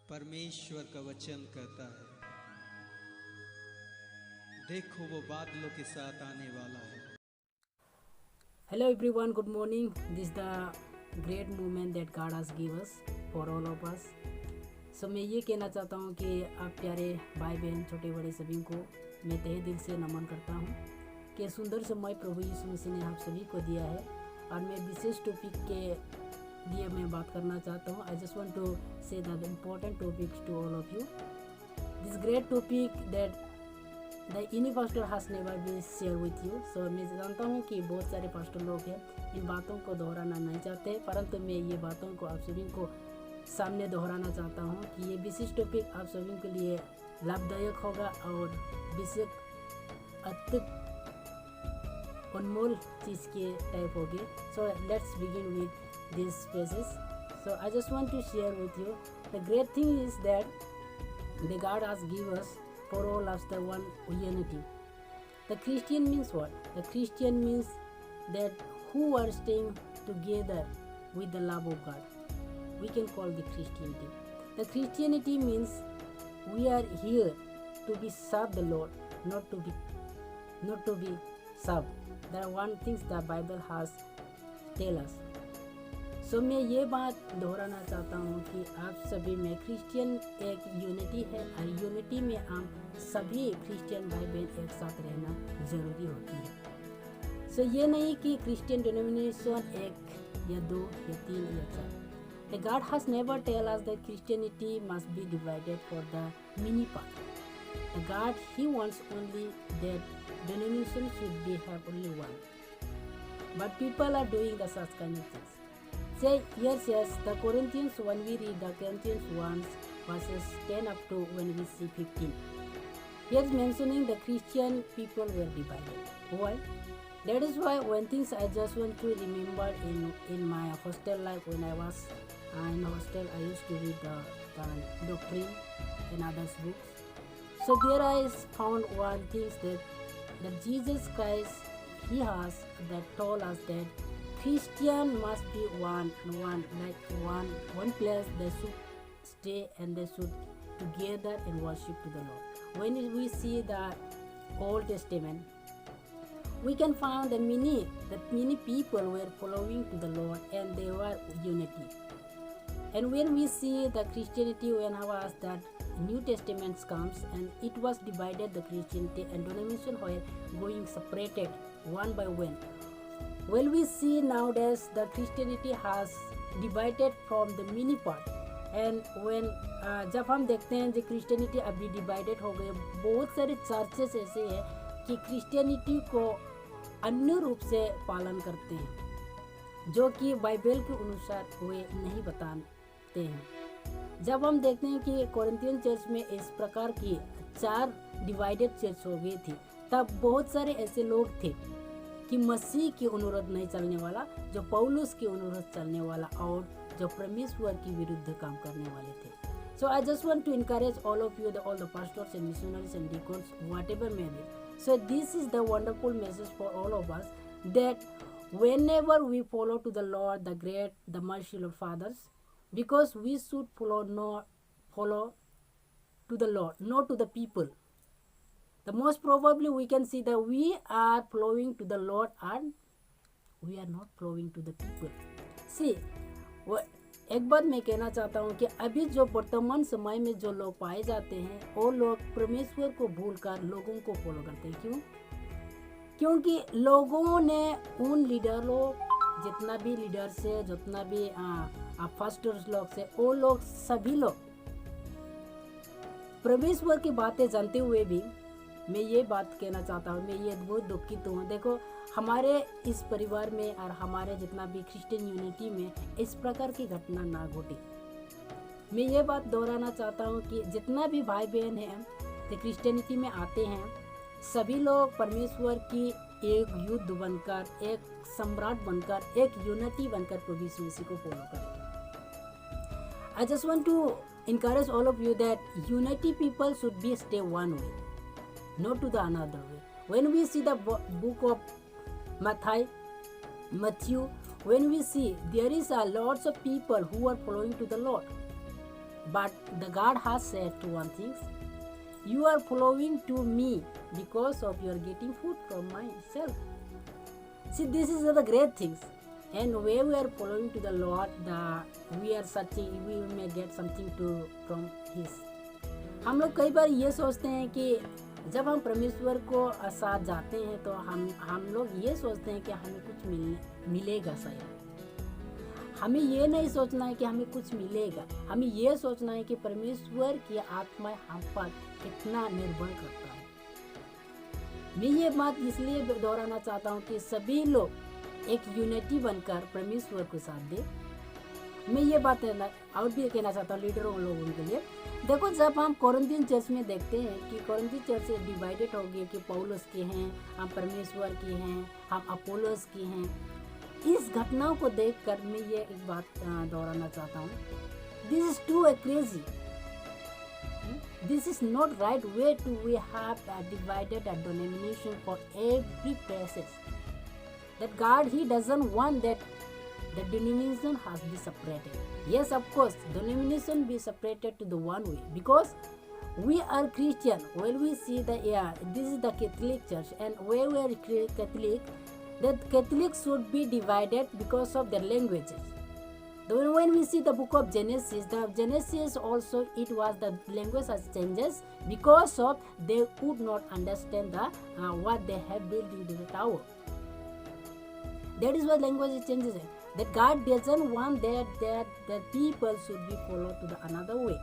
परमेश्वर का वचन कहता है, देखो वो बादलों के साथ आने वाला है। Hello everyone, good morning. This is the great movement that God has given us for all of us. So मैं ये कहना चाहता हूँ कि आप प्यारे भाई बहन छोटे बड़े सभी को मैं तहे दिल से नमन करता हूँ कि सुंदर समय प्रभु यीशु मसीह ने आप सभी को दिया है और मैं विशेष टॉपिक के लिए मैं बात करना चाहता हूँ. I just want to say the important topics to all of you. This great topic that the any pastor has never been share with you. So मैं जानता हूँ कि बहुत सारे पास्टर लोग हैं इन बातों को दोहराना नहीं चाहते, परंतु मैं ये बातों को आप सभी को सामने दोहराना चाहता हूँ कि ये विशिष्ट टॉपिक आप सभी के लिए लाभदायक होगा और विशेष अत्यंत अनमोल चीज़ के टाइप होगी. So let's begin with this spaces. So I just want to share with you the great thing is that the God has given us for all us the one unity. The Christian means what? The Christian means that who are staying together with the love of God. We can call the Christianity. The Christianity means we are here to be serve the Lord, not to be served. There are one things the Bible has tell us. सो मैं ये बात दोहराना चाहता हूँ कि आप सभी में क्रिश्चियन एक यूनिटी है और यूनिटी में हम सभी क्रिश्चियन भाई बहन एक साथ रहना ज़रूरी होती है. सो ये नहीं कि क्रिश्चियन डिनोमिनेशन एक या दो या तीन या चार. The God has never tell us that Christianity must be divided for the many part. The God He wants only that denomination should be have only one. But people are doing the such kind of things. Say yes, the Corinthians when we read the Corinthians 1 verses 10 up to when we see 15. Here's mentioning the Christian people were divided. Why? That is why one thing I just want to remember in my hostel life when I was in hostel, I used to read the doctrine and others books. So there I found one thing that Jesus Christ He has that told us that Christian must be one place. They should stay and they should together and worship to the Lord. When we see the Old Testament, we can find that many people were following to the Lord and they were unity. And when we see the Christianity, when was that New Testament comes and it was divided, the Christianity and denomination were going separated one by one. Well, we see nowadays the Christianity has divided from the many part. And when जब हम देखते हैं जो Christianity अभी divided हो गए, बहुत सारे चर्चेस ऐसे हैं कि क्रिश्चियनिटी को अन्य रूप से पालन करते हैं जो कि बाइबल के अनुसार वे नहीं बताते हैं. जब हम देखते हैं कि कोरिंथियन चर्च में इस प्रकार की 4 डिवाइडेड चर्च हो गई थी, तब बहुत सारे ऐसे लोग थे कि मसीह के अनुरोध नहीं चलने वाला, जो पौलुस के अनुरोध चलने वाला और जो परमेश्वर के विरुद्ध काम करने वाले थे. So I just want to encourage all of you, all the pastors and missionaries and deacons, whatever may be. So this is the wonderful message for all of us that whenever we follow to the Lord, the great, the merciful fathers, because we should follow to the Lord, not to the people. The most probably we can see that we are flowing to the Lord and we are not flowing to the people. See, एक बात मैं कहना चाहता हूँ कि अभी जो वर्तमान समय में जो लोग पाए जाते हैं वो लोग परमेश्वर को भूलकर लोगों को फॉलो करते हैं. क्यों? क्योंकि लोगों ने उन लीडरों, जितना भी लीडर्स है, जितना भी फास्टर्स लोग से, वो लोग सभी लोग परमेश्वर की बातें जानते हुए भी, मैं ये बात कहना चाहता हूँ, मैं ये बहुत दुखित हूँ. देखो, हमारे इस परिवार में और हमारे जितना भी क्रिश्चियन यूनिटी में इस प्रकार की घटना ना घटे. मैं ये बात दोहराना चाहता हूँ कि जितना भी भाई बहन हैं जो क्रिश्चियनिटी में आते हैं, सभी लोग परमेश्वर की एक युद्ध बनकर, एक सम्राट बनकर, एक यूनिटी बनकर प्रभु यीशु मसीह को फॉलो करें. I just want to encourage all of you that unity people should be stay one way, not to the another way. When we see the book of Matthew, when we see there is a lots of people who are following to the Lord, But the God has said to one thing, you are following to me because of your getting food from myself. See, this is the great things. And where we are following to the Lord, we are searching, we may get something from His. हम लोग कई बार ये सोचते हैं कि जब हम परमेश्वर को साथ जाते हैं तो हम लोग ये सोचते हैं कि हमें कुछ मिलेगा शायद। हमें ये नहीं सोचना है कि हमें कुछ मिलेगा, हमें ये सोचना है कि परमेश्वर की आत्मा हम पर कितना निर्भर करता है। मैं ये बात इसलिए दोहराना चाहता हूँ कि सभी लोग एक यूनिटी बनकर परमेश्वर को साथ दे। मैं ये बात और भी कहना चाहता हूँ लीडरों लोगों के लिए। देखो, जब हम कोरिन्थियन चर्च में देखते हैं कि कोरिन्थियन चर्च डिवाइडेड हो गई कि पौलुस के हैं, हम परमेश्वर के हैं, हम अपोलोस के हैं, इस घटनाओं को देखकर मैं ये एक बात दोहराना चाहता हूँ। This is too crazy, this is not right way to we have divided a denomination for every places that God he doesn't want that the denomination has been separated. Yes, of course, denomination be separated to the one way, because we are Christian. When we see this is the Catholic Church, and where we are Catholic, that Catholics should be divided because of their languages. When we see the book of Genesis also, it was the language has changes because of they could not understand what they have built into the tower. That is why language changes. That God doesn't want that the people should be followed to the another way.